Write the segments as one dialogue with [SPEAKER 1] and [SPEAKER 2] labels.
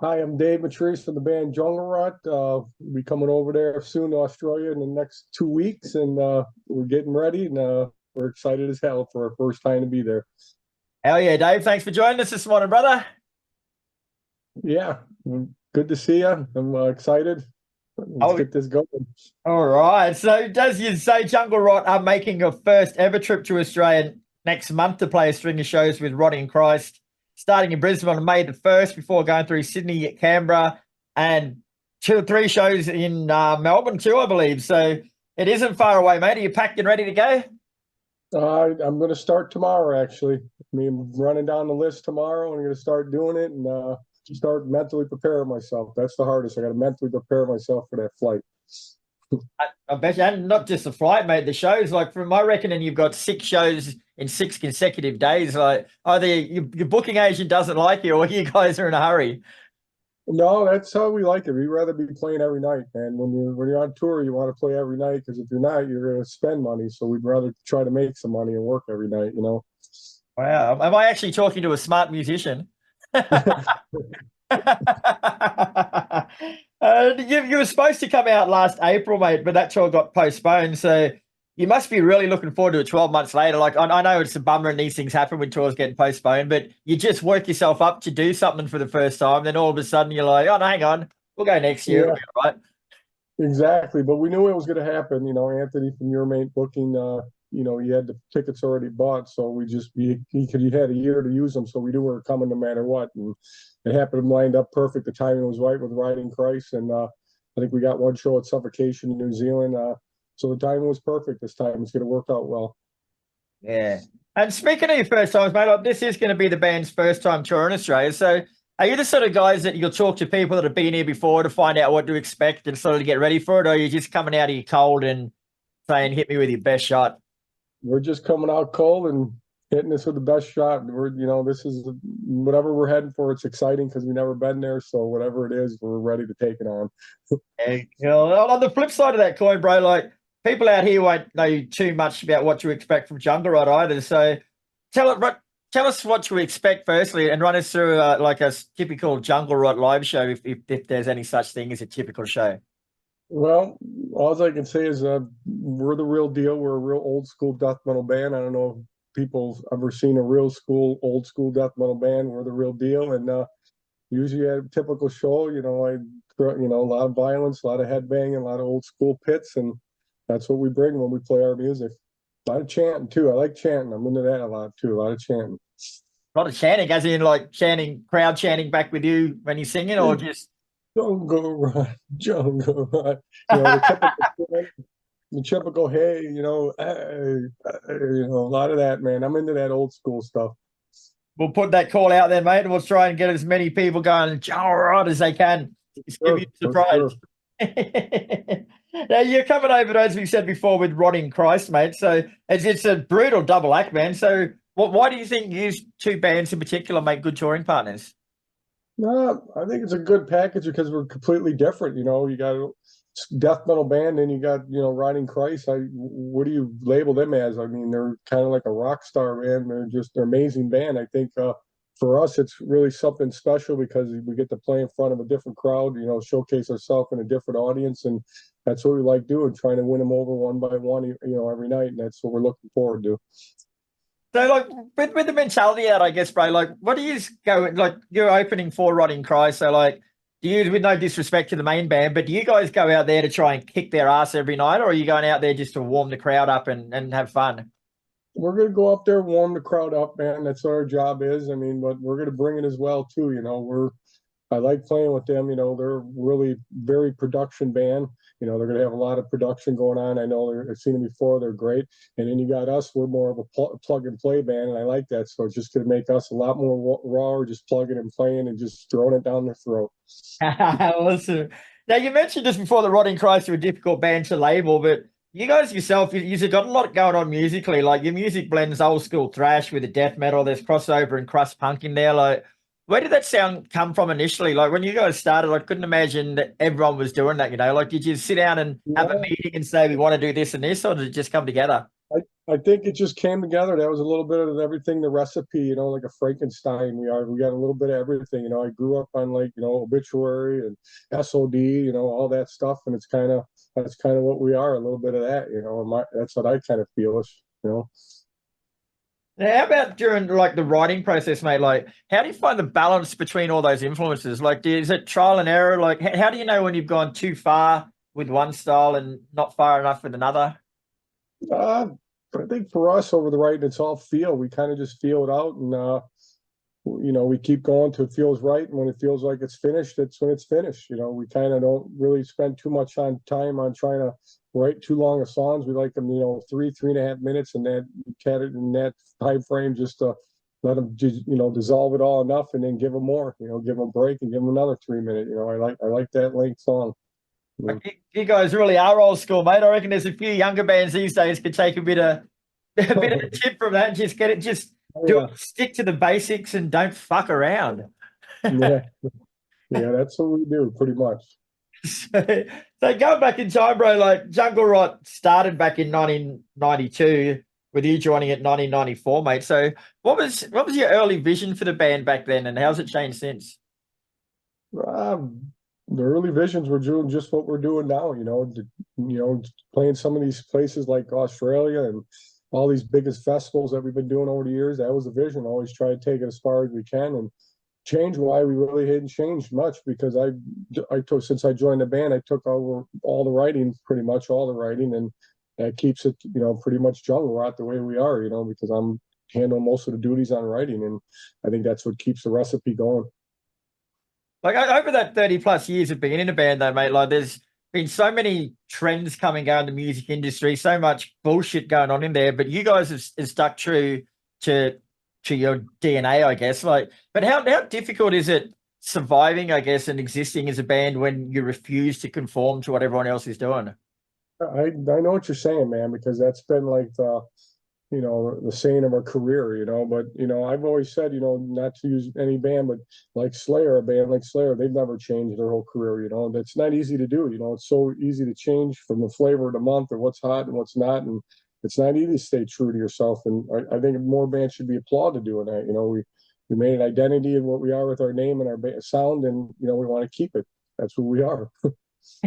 [SPEAKER 1] Hi, I'm Dave Matrise from the band Jungle Rot. We'll be coming over there soon to Australia in the next 2 weeks, and we're getting ready, and we're excited as hell for our first time to be there.
[SPEAKER 2] Hell yeah, Dave. Thanks for joining us this morning, brother.
[SPEAKER 1] Yeah, good to see you. I'm excited. Let's
[SPEAKER 2] Oh,
[SPEAKER 1] get this going.
[SPEAKER 2] all right. So, does you say Jungle Rot are making a first ever trip to Australia next month to play a string of shows with Roddy and Christ, starting in Brisbane on May the 1st before going through Sydney, Canberra, and two or three shows in Melbourne too, I believe. So, it isn't far away, mate. Are you packed and ready to go?
[SPEAKER 1] I'm going to start tomorrow, actually. I'm running down the list tomorrow, and I'm going to start doing it and start mentally preparing myself. That's the hardest. I got to mentally prepare myself for that flight.
[SPEAKER 2] I bet you, and not just the flight, mate. The shows, like from my reckoning, you've got six shows in 6 consecutive days. Like either your booking agent doesn't like you, or you guys are in a hurry.
[SPEAKER 1] No, that's how we like it. We'd rather be playing every night, man. When you're on tour, you want to play every night because if you're not, you're going to spend money. So we'd rather try to make some money and work every night.
[SPEAKER 2] Wow, am I actually talking to a smart musician? You were supposed to come out last April, mate, but that tour got postponed. So you must be really looking forward to it 12 months later. Like, I know it's a bummer and these things happen when tours getting postponed, but you just work yourself up to do something for the first time. Then all of a sudden you're like, oh, no, hang on, we'll go next year. It'll
[SPEAKER 1] Yeah,
[SPEAKER 2] be all right.
[SPEAKER 1] exactly. But we knew it was going to happen. Anthony from your main booking, he had the tickets already bought, so he had a year to use them, so we knew we were coming no matter what. And it happened to lined up perfect. The timing was right with Riding Christ, and I think we got one show at Suffocation in New Zealand. So the timing was perfect this time. It's going to work out well.
[SPEAKER 2] Yeah. And speaking of your first times, mate, like, this is going to be the band's first time tour in Australia. So are you the sort of guys that you'll talk to people that have been here before to find out what to expect and sort of get ready for it? Or are you just coming out of your cold and saying, hit me with your best shot?
[SPEAKER 1] We're just coming out cold and hitting this with the best shot. This is whatever we're heading for. It's exciting because we've never been there. So whatever it is, we're ready to take it on.
[SPEAKER 2] And, on the flip side of that coin, bro, like people out here won't know too much about what to expect from Jungle Rod either. So tell us what to expect firstly, and run us through like a typical Jungle Rod live show, if there's any such thing as a typical show.
[SPEAKER 1] Well, all I can say is we're the real deal. We're a real old school death metal band. I don't know if people ever seen a old school death metal band. We're the real deal, and usually at a typical show, a lot of violence, a lot of headbanging, a lot of old school pits, and that's what we bring when we play our music. A lot of chanting too. I like chanting. I'm into that a lot too. A lot of chanting.
[SPEAKER 2] A lot of chanting, as in like chanting, crowd chanting back with you when you're singing, or just
[SPEAKER 1] Don't go right, don't go right. The typical hey, a lot of that, man. I'm into that old school stuff.
[SPEAKER 2] we'll put that call out there, mate, and we'll try and get as many people going Jungle Rod as they can. Just give
[SPEAKER 1] Sure,
[SPEAKER 2] you a
[SPEAKER 1] for
[SPEAKER 2] surprise.
[SPEAKER 1] sure.
[SPEAKER 2] Now you're coming over, as we said before, with Roddy and Christ, mate. So it's a brutal double act, man. So why do you think you two bands in particular make good touring partners?
[SPEAKER 1] No, I think it's a good package because we're completely different. You got a death metal band, and you got Riding Christ. What do you label them as? I mean, they're kind of like a rock star band. They're amazing band. I think for us, it's really something special because we get to play in front of a different crowd. Showcase ourselves in a different audience, and that's what we like doing, trying to win them over one by one. Every night, and that's what we're looking forward to.
[SPEAKER 2] So, like, with the mentality out, I guess, bro, like, what do you go, like, you're opening for Rotting Cry. So, like, do you, with no disrespect to the main band, but do you guys go out there to try and kick their ass every night, or are you going out there just to warm the crowd up and have fun?
[SPEAKER 1] We're gonna go up there, warm the crowd up, man. That's what our job is. I mean, but we're gonna bring it as well too. I like playing with them. They're really very production band. They're going to have a lot of production going on. I know I've seen them before. They're great. And then you got us. We're more of a plug and play band, and I like that. So it's just going to make us a lot more raw, just plugging and playing and just throwing it down their throat.
[SPEAKER 2] Listen, now you mentioned just before the Rotting Christ are a difficult band to label, but you guys yourself, you've got a lot going on musically. Like your music blends old school thrash with the death metal. There's crossover and crust punk in there. Like, where did that sound come from initially? Like when you guys started, I couldn't imagine that everyone was doing that. Like, did you sit down and have a
[SPEAKER 1] Yeah,
[SPEAKER 2] meeting and say we want to do this and this, or did it just come together?
[SPEAKER 1] I, I think it just came together. That was a little bit of everything, the recipe, like a Frankenstein. We got a little bit of everything. I grew up on like, obituary and SOD, all that stuff. And that's kind of what we are, a little bit of that, that's what I kind of feel is.
[SPEAKER 2] Now, how about during like the writing process, mate? Like, how do you find the balance between all those influences? Like, is it trial and error? Like, how do you know when you've gone too far with one style and not far enough with another?
[SPEAKER 1] Uh, I think for us over the writing, it's all feel. We kind of just feel it out, and we keep going till it feels right. And when it feels like it's finished, that's when it's finished. We kind of don't really spend too much time on trying to write too long of songs. We like them, 3.5 minutes, and that cat it in that time frame, just to let them just, dissolve it all enough, and then give them more. Give them a break and give them another 3 minute. I like that length song.
[SPEAKER 2] Like, you guys really are old school, mate. I reckon there's a few younger bands these days could take a bit of a tip from that and just get it, just
[SPEAKER 1] Oh,
[SPEAKER 2] do
[SPEAKER 1] yeah,
[SPEAKER 2] it, stick to the basics and don't fuck around.
[SPEAKER 1] yeah, yeah. That's what we do, pretty much.
[SPEAKER 2] So going back in time, bro, like Jungle Rot started back in 1992 with you joining it 1994, mate. So what was your early vision for the band back then, and how's it changed since?
[SPEAKER 1] The early visions were doing just what we're doing now. Playing some of these places like Australia and all these biggest festivals that we've been doing over the years. That was the vision. Always try to take it as far as we can, and change why we really hadn't changed much, because I took, since I joined the band, I took over all the writing, pretty much all the writing, and that keeps it, pretty much Jungle Rot the way we are, because I'm handling most of the duties on writing, and I think that's what keeps the recipe going.
[SPEAKER 2] Like over that 30 plus years of being in a band, though, mate, like there's been so many trends coming out in the music industry, so much bullshit going on in there, but you guys have stuck true to your DNA, I guess. Like, but how difficult is it surviving, I guess, and existing as a band when you refuse to conform to what everyone else is doing?
[SPEAKER 1] I know what you're saying, man, because that's been like the saying of our career, but I've always said, not to use any band, but like Slayer, a band like Slayer, they've never changed their whole career. That's not easy to do. It's so easy to change from the flavor of the month or what's hot and what's not, and it's not easy to stay true to yourself. And I think more bands should be applauded doing that. We made an identity of what we are with our name and our sound, and we want to keep it. That's who we are.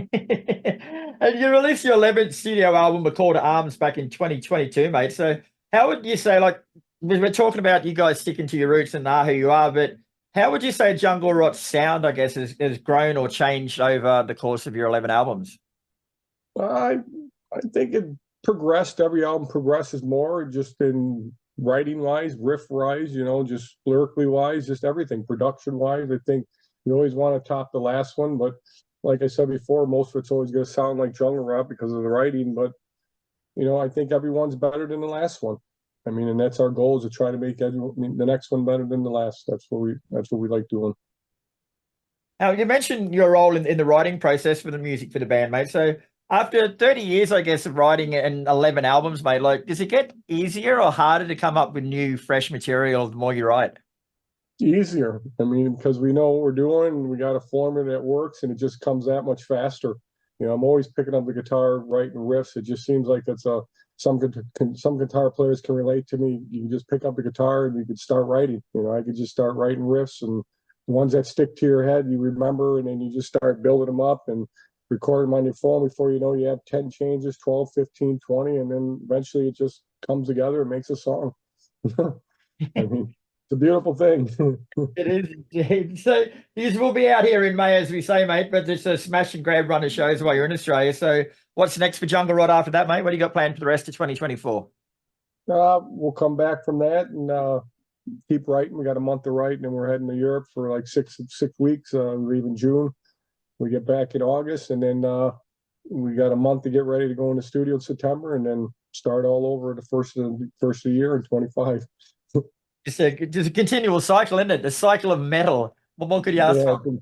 [SPEAKER 2] And you released your 11th studio album, A Call to Arms, back in 2022, mate. So how would you say, like, we're talking about you guys sticking to your roots and are who you are, but how would you say Jungle Rot's sound, I guess, has grown or changed over the course of your 11 albums?
[SPEAKER 1] I I think it progressed. Every album progresses more, just in writing wise, riff wise, just lyrically wise, just everything, production wise. I think you always want to top the last one, but like I said before, most of it's always going to sound like Jungle Rap because of the writing. But I think everyone's better than the last one. I mean, and that's our goal, is to try to make the next one better than the last. That's what we like doing.
[SPEAKER 2] Now, you mentioned your role in the writing process for the music for the band, mate. So after 30 years, I guess, of writing and 11 albums, mate, like, does it get easier or harder to come up with new, fresh material the more you write?
[SPEAKER 1] Easier. I mean, because we know what we're doing, and we got a formula that works, and it just comes that much faster. I'm always picking up the guitar, writing riffs. It just seems like some guitar players can relate to me. You can just pick up the guitar and you can start writing. I could just start writing riffs, and the ones that stick to your head, you remember, and then you just start building them up and record them on your phone. Before you know, you have 10 changes, 12, 15, 20, and then eventually it just comes together and makes a song. I mean, it's a beautiful thing.
[SPEAKER 2] It is indeed. So you will be out here in May, as we say, mate, but it's a smash and grab run of shows while you're in Australia. So what's next for Jungle Rod after that, mate? What do you got planned for the rest of 2024?
[SPEAKER 1] We'll come back from that and keep writing. We got a month to write, and then we're heading to Europe for like six weeks. We leave in June. We get back in August, and then we got a month to get ready to go in the studio in September, and then start all over the first of the year in 25.
[SPEAKER 2] Just a continual cycle, isn't it? The cycle of metal. What more could you ask
[SPEAKER 1] Yeah,
[SPEAKER 2] for?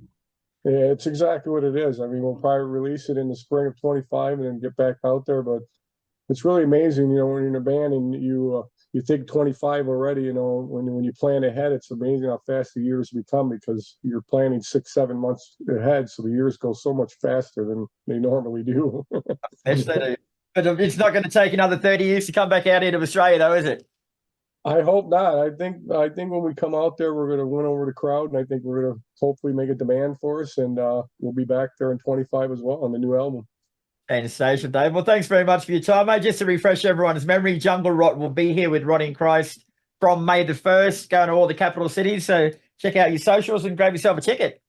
[SPEAKER 1] yeah, it's exactly what it is. I mean, we'll probably release it in the spring of 25 and then get back out there. But it's really amazing, when you're in a band and you think 25 already. When you plan ahead, it's amazing how fast the years become, because you're planning 6, 7 months ahead. So the years go so much faster than they normally do.
[SPEAKER 2] Yes, they do. But it's not going to take another 30 years to come back out into Australia, though, is it?
[SPEAKER 1] I hope not. I think when we come out there, we're gonna win over the crowd, and I think we're gonna hopefully make a demand for us, and we'll be back there in 25 as well on the new album.
[SPEAKER 2] Sensation, Dave. Well, thanks very much for your time, mate. Just to refresh everyone's memory, Jungle Rot will be here with Rotting Christ from May the 1st, going to all the capital cities. So check out your socials and grab yourself a ticket.